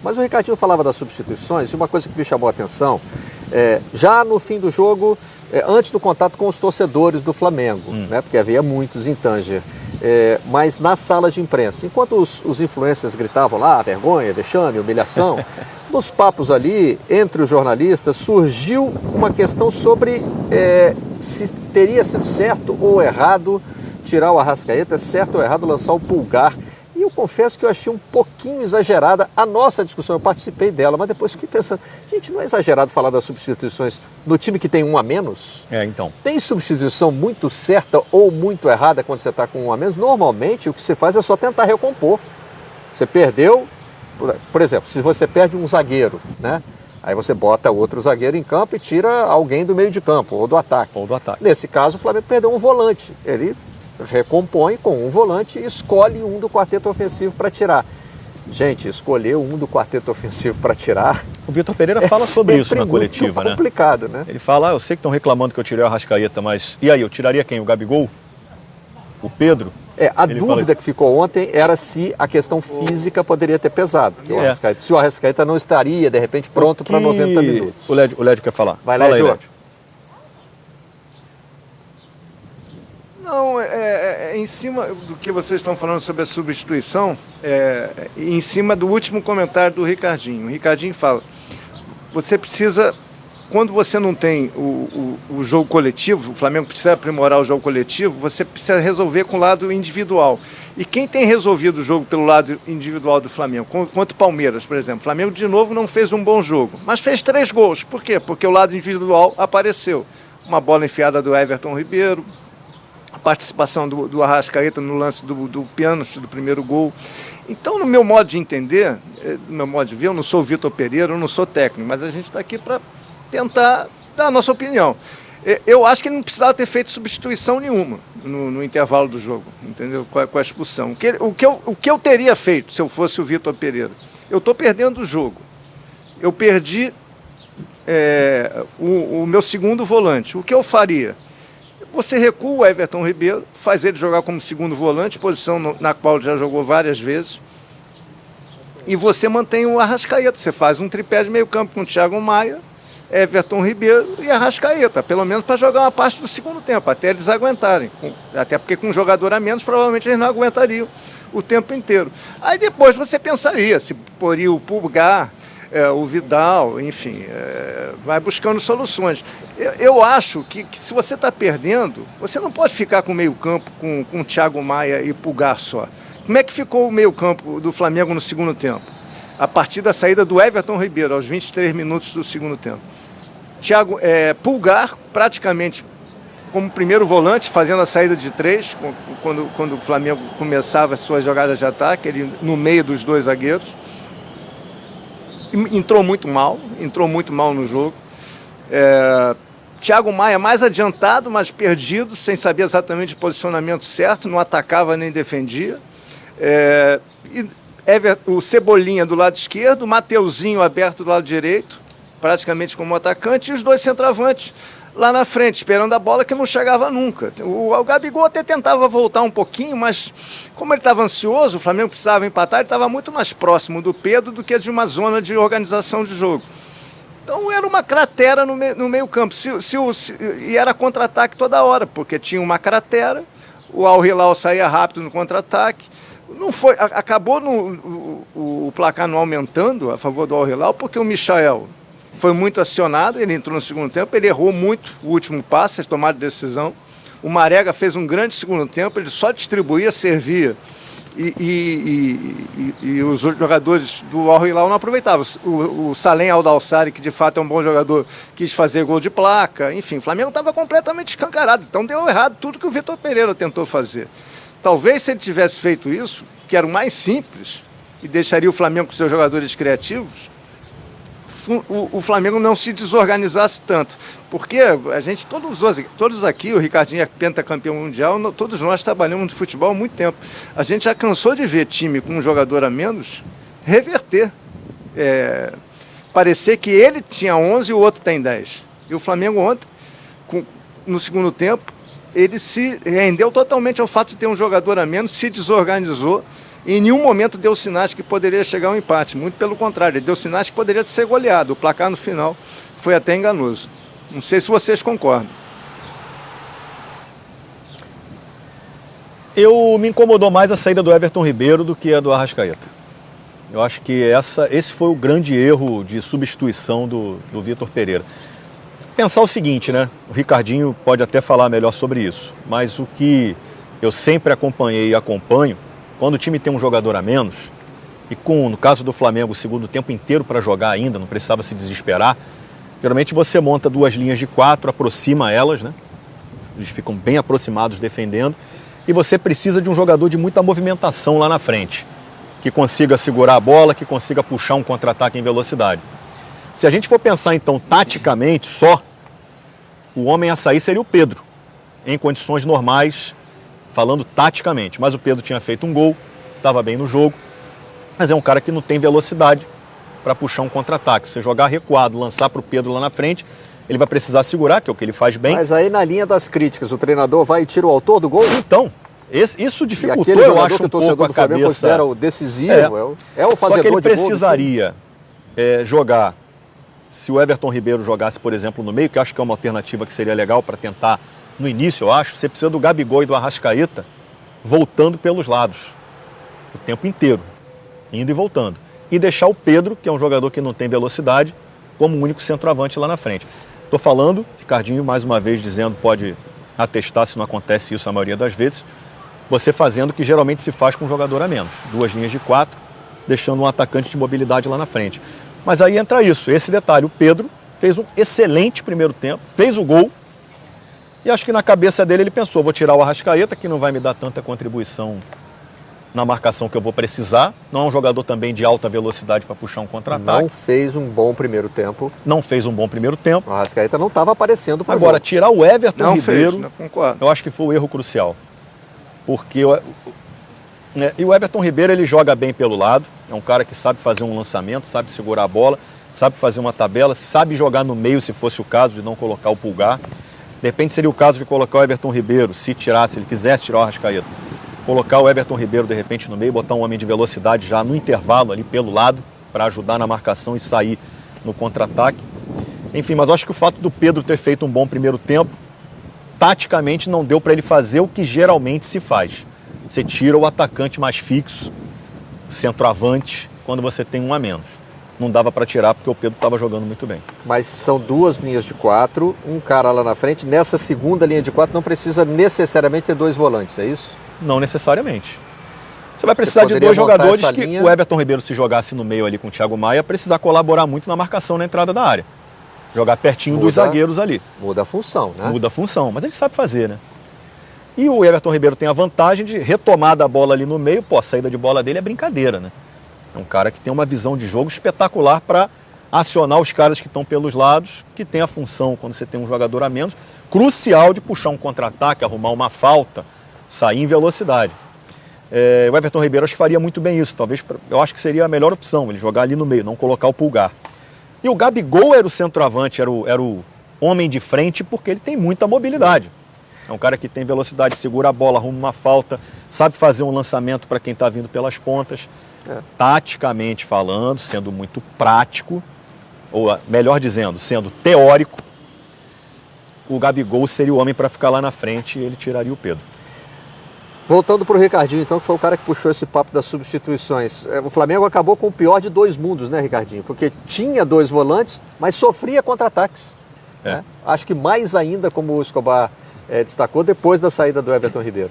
Mas o Ricardinho falava das substituições e uma coisa que me chamou a atenção, já no fim do jogo, antes do contato com os torcedores do Flamengo, né, porque havia muitos em Tanger, mas na sala de imprensa, enquanto os influencers gritavam lá, vergonha, vexame, humilhação, nos papos ali, entre os jornalistas, surgiu uma questão sobre se teria sido certo ou errado tirar o Arrascaeta, certo ou errado lançar o Pulgar. E eu confesso que eu achei um pouquinho exagerada a nossa discussão, eu participei dela, mas depois fiquei pensando, gente, não é exagerado falar das substituições no time que tem um a menos? Então. Tem substituição muito certa ou muito errada quando você está com um a menos? Normalmente o que você faz é só tentar recompor. Você perdeu, por exemplo, se você perde um zagueiro, né? Aí você bota outro zagueiro em campo e tira alguém do meio de campo ou do ataque. Nesse caso, o Flamengo perdeu um volante. Ele recompõe com um volante e escolhe um do quarteto ofensivo para tirar. Gente, escolher um do quarteto ofensivo para tirar... O Vitor Pereira fala sobre isso na coletiva, né? É complicado, né? Ele fala, eu sei que estão reclamando que eu tirei o Arrascaeta, mas... E aí, eu tiraria quem? O Gabigol? O Pedro? A dúvida que ficou ontem era se a questão física poderia ter pesado. Se o Arrascaeta não estaria, de repente, pronto para 90 minutos. O Lédio quer falar. Vai lá, Lédio. Não, em cima do que vocês estão falando sobre a substituição, em cima do último comentário do Ricardinho. O Ricardinho fala, você precisa, quando você não tem o jogo coletivo, o Flamengo precisa aprimorar o jogo coletivo, você precisa resolver com o lado individual. E quem tem resolvido o jogo pelo lado individual do Flamengo, quanto o Palmeiras, por exemplo. O Flamengo, de novo, não fez um bom jogo, mas fez 3 gols. Por quê? Porque o lado individual apareceu. Uma bola enfiada do Everton Ribeiro, a participação do Arrascaeta no lance do pênalti, do primeiro gol. Então, no meu modo de entender, no meu modo de ver, eu não sou o Vitor Pereira, eu não sou técnico, mas a gente está aqui para tentar dar a nossa opinião. Eu acho que ele não precisava ter feito substituição nenhuma no intervalo do jogo, entendeu? Com a expulsão. O que eu teria feito se eu fosse o Vitor Pereira? Eu estou perdendo o jogo. Eu perdi o meu segundo volante. O que eu faria? Você recua o Everton Ribeiro, faz ele jogar como segundo volante, posição na qual ele já jogou várias vezes, e você mantém o Arrascaeta. Você faz um tripé de meio campo com o Thiago Maia, Everton Ribeiro e Arrascaeta, pelo menos para jogar uma parte do segundo tempo, até eles aguentarem. Até porque com um jogador a menos, provavelmente eles não aguentariam o tempo inteiro. Aí depois você pensaria se poria o Pulgar, o Vidal, enfim, vai buscando soluções. Eu acho que se você está perdendo, você não pode ficar com o meio-campo com Thiago Maia e Pulgar só. Como é que ficou o meio-campo do Flamengo no segundo tempo? A partir da saída do Everton Ribeiro, aos 23 minutos do segundo tempo. Pulgar, praticamente como primeiro volante, fazendo a saída de 3, quando o Flamengo começava as suas jogadas de ataque, ele no meio dos 2 zagueiros. Entrou muito mal no jogo. Thiago Maia mais adiantado, mas perdido, sem saber exatamente o posicionamento certo, não atacava nem defendia. O Cebolinha do lado esquerdo, o Mateuzinho aberto do lado direito, praticamente como atacante, e os 2 centroavantes lá na frente, esperando a bola que não chegava nunca. O Gabigol até tentava voltar um pouquinho, mas como ele estava ansioso, o Flamengo precisava empatar, ele estava muito mais próximo do Pedro do que de uma zona de organização de jogo. Então era uma cratera no meio campo, e era contra-ataque toda hora, porque tinha uma cratera, o Al Hilal saía rápido no contra-ataque. Não foi, acabou o placar não aumentando a favor do Al Hilal, porque o Michael foi muito acionado, ele entrou no segundo tempo, ele errou muito o último passe, a tomada de decisão. O Marega fez um grande segundo tempo, ele só distribuía, servia, e os jogadores do Al Hilal não aproveitavam. O Salem Aldalsari, que de fato é um bom jogador, quis fazer gol de placa, enfim, o Flamengo estava completamente escancarado, então deu errado tudo que o Vitor Pereira tentou fazer. Talvez se ele tivesse feito isso, que era o mais simples, e deixaria o Flamengo com seus jogadores criativos, o Flamengo não se desorganizasse tanto. Porque a gente, todos aqui, o Ricardinho é pentacampeão mundial, todos nós trabalhamos no futebol há muito tempo. A gente já cansou de ver time com um jogador a menos reverter. Parecer que ele tinha 11 e o outro tem 10. E o Flamengo ontem, no segundo tempo, ele se rendeu totalmente ao fato de ter um jogador a menos, se desorganizou E em nenhum momento deu sinais que poderia chegar um empate. Muito pelo contrário, ele deu sinais que poderia ser goleado. O placar no final foi até enganoso. Não sei se vocês concordam. Me incomodou mais a saída do Everton Ribeiro do que a do Arrascaeta. Eu acho que esse foi o grande erro de substituição do Vitor Pereira. Pensar o seguinte, né? O Ricardinho pode até falar melhor sobre isso, mas o que eu sempre acompanhei e acompanho, quando o time tem um jogador a menos, e no caso do Flamengo, o segundo tempo inteiro para jogar ainda, não precisava se desesperar, geralmente você monta 2 linhas de 4, aproxima elas, né? Eles ficam bem aproximados defendendo, e você precisa de um jogador de muita movimentação lá na frente, que consiga segurar a bola, que consiga puxar um contra-ataque em velocidade. Se a gente for pensar então taticamente só, o homem a sair seria o Pedro, em condições normais, falando taticamente. Mas o Pedro tinha feito um gol, estava bem no jogo, mas é um cara que não tem velocidade para puxar um contra-ataque. Se você jogar recuado, lançar para o Pedro lá na frente, ele vai precisar segurar, que é o que ele faz bem. Mas aí na linha das críticas, o treinador vai e tira o autor do gol? Então, isso dificultou, eu acho, que um pouco a cabeça. Considera o decisivo, é o fazedor de gol. Só que ele precisaria jogar, se o Everton Ribeiro jogasse, por exemplo, no meio, que eu acho que é uma alternativa que seria legal para tentar, no início, eu acho, você precisa do Gabigol e do Arrascaeta voltando pelos lados, o tempo inteiro, indo e voltando. E deixar o Pedro, que é um jogador que não tem velocidade, como o único centroavante lá na frente. Estou falando, Ricardinho, mais uma vez dizendo, pode atestar se não acontece isso a maioria das vezes, você fazendo o que geralmente se faz com um jogador a menos. 2 linhas de 4, deixando um atacante de mobilidade lá na frente. Mas aí entra isso, esse detalhe, o Pedro fez um excelente primeiro tempo, fez o gol, e acho que na cabeça dele ele pensou, vou tirar o Arrascaeta, que não vai me dar tanta contribuição na marcação que eu vou precisar, não é um jogador também de alta velocidade para puxar um contra-ataque. Não fez um bom primeiro tempo. Não fez um bom primeiro tempo. O Arrascaeta não estava aparecendo para Agora, tirar o Everton Ribeiro, não concordo. Eu acho que foi o erro crucial. Porque e o Everton Ribeiro, ele joga bem pelo lado, é um cara que sabe fazer um lançamento, sabe segurar a bola, sabe fazer uma tabela, sabe jogar no meio se fosse o caso de não colocar o Pulgar. De repente seria o caso de colocar o Everton Ribeiro, se ele quisesse tirar o Arrascaeta. Colocar o Everton Ribeiro de repente no meio, botar um homem de velocidade já no intervalo ali pelo lado, para ajudar na marcação e sair no contra-ataque. Enfim, mas eu acho que o fato do Pedro ter feito um bom primeiro tempo, taticamente não deu para ele fazer o que geralmente se faz. Você tira o atacante mais fixo, centroavante, quando você tem um a menos. Não dava para tirar porque o Pedro estava jogando muito bem. Mas são 2 linhas de 4, um cara lá na frente. Nessa segunda linha de 4 não precisa necessariamente ter 2 volantes, é isso? Não necessariamente. Você vai precisar de 2 jogadores que o Everton Ribeiro, se jogasse no meio ali com o Thiago Maia, precisar colaborar muito na marcação na entrada da área. Jogar pertinho dos zagueiros ali. Muda a função, né? Muda a função, mas ele sabe fazer, né? E o Everton Ribeiro tem a vantagem de retomar da bola ali no meio. Pô, a saída de bola dele é brincadeira, né? É um cara que tem uma visão de jogo espetacular para acionar os caras que estão pelos lados, que tem a função, quando você tem um jogador a menos, crucial de puxar um contra-ataque, arrumar uma falta, sair em velocidade. O Everton Ribeiro acho que faria muito bem isso. Talvez, eu acho que seria a melhor opção, ele jogar ali no meio, não colocar o Pulgar. E o Gabigol era o centroavante, era o homem de frente, porque ele tem muita mobilidade. É um cara que tem velocidade, segura a bola, arruma uma falta, sabe fazer um lançamento para quem está vindo pelas pontas. Taticamente falando, sendo muito prático, ou melhor dizendo, sendo teórico, o Gabigol seria o homem para ficar lá na frente e ele tiraria o Pedro. Voltando para o Ricardinho, então, que foi o cara que puxou esse papo das substituições. O Flamengo acabou com o pior de 2 mundos, né, Ricardinho? Porque tinha 2 volantes, mas sofria contra-ataques. Né? Acho que mais ainda, como o Escobar destacou, depois da saída do Everton Ribeiro.